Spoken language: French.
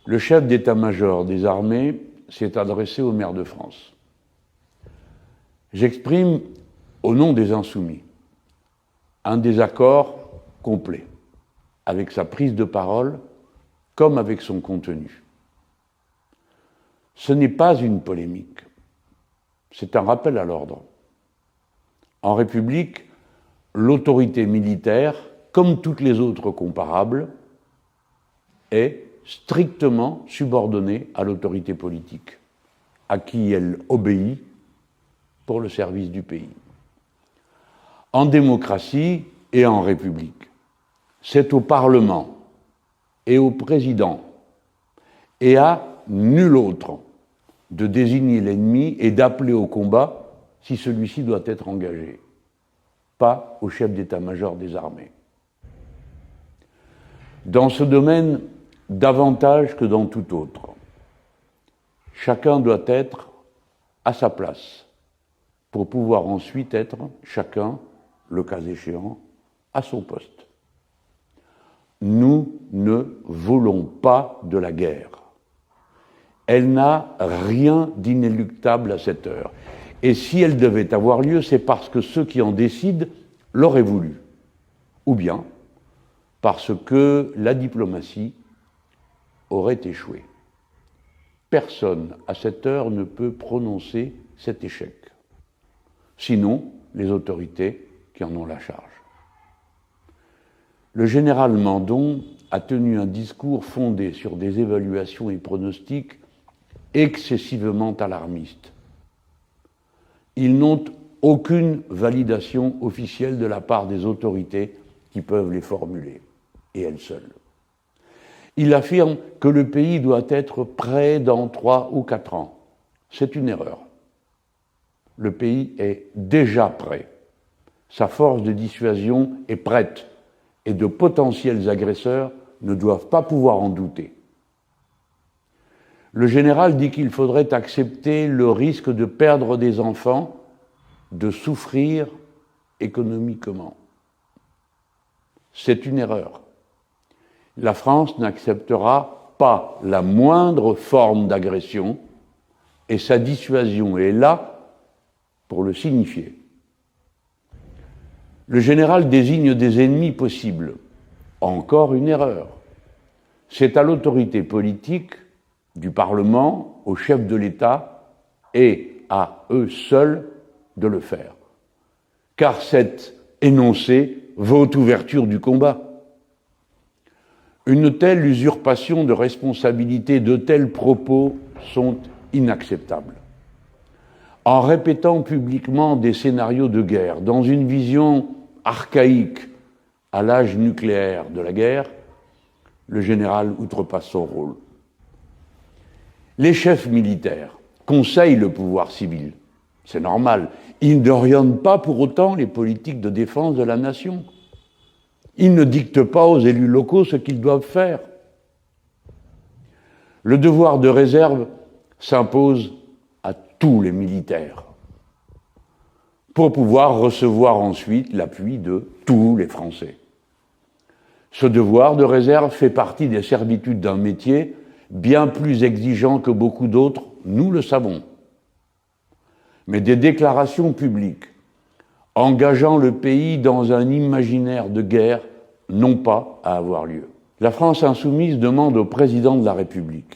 le chef d'état-major des armées s'est adressé au maire de France. J'exprime, au nom des Insoumis, un désaccord complet avec sa prise de parole comme avec son contenu. Ce n'est pas une polémique, c'est un rappel à l'ordre. En République, l'autorité militaire, comme toutes les autres comparables, est strictement subordonnée à l'autorité politique, à qui elle obéit pour le service du pays. En démocratie et en République, c'est au Parlement et au président et à nul autre de désigner l'ennemi et d'appeler au combat si celui-ci doit être engagé, pas au chef d'état-major des armées. Dans ce domaine, davantage que dans tout autre, chacun doit être à sa place pour pouvoir ensuite être chacun, le cas échéant, à son poste. Nous ne voulons pas de la guerre. Elle n'a rien d'inéluctable à cette heure. Et si elle devait avoir lieu, c'est parce que ceux qui en décident l'auraient voulu. Ou bien parce que la diplomatie aurait échoué. Personne, à cette heure, ne peut prononcer cet échec. Sinon, les autorités qui en ont la charge. Le général Mandon a tenu un discours fondé sur des évaluations et pronostics excessivement alarmistes. Ils n'ont aucune validation officielle de la part des autorités qui peuvent les formuler, et elles seules. Il affirme que le pays doit être prêt dans 3 ou 4 ans. C'est une erreur. Le pays est déjà prêt. Sa force de dissuasion est prête, et de potentiels agresseurs ne doivent pas pouvoir en douter. Le général dit qu'il faudrait accepter le risque de perdre des enfants, de souffrir économiquement. C'est une erreur. La France n'acceptera pas la moindre forme d'agression et sa dissuasion est là pour le signifier. Le général désigne des ennemis possibles. Encore une erreur. C'est à l'autorité politique du Parlement, au chef de l'État et à eux seuls de le faire. Car cet énoncé vaut ouverture du combat. Une telle usurpation de responsabilité, de tels propos sont inacceptables. En répétant publiquement des scénarios de guerre, dans une vision archaïque à l'âge nucléaire de la guerre, le général outrepasse son rôle. Les chefs militaires conseillent le pouvoir civil, c'est normal. Ils n'orientent pas pour autant les politiques de défense de la nation. Ils ne dictent pas aux élus locaux ce qu'ils doivent faire. Le devoir de réserve s'impose à tous les militaires pour pouvoir recevoir ensuite l'appui de tous les Français. Ce devoir de réserve fait partie des servitudes d'un métier bien plus exigeant que beaucoup d'autres, nous le savons. Mais des déclarations publiques engageant le pays dans un imaginaire de guerre n'ont pas à avoir lieu. La France insoumise demande au président de la République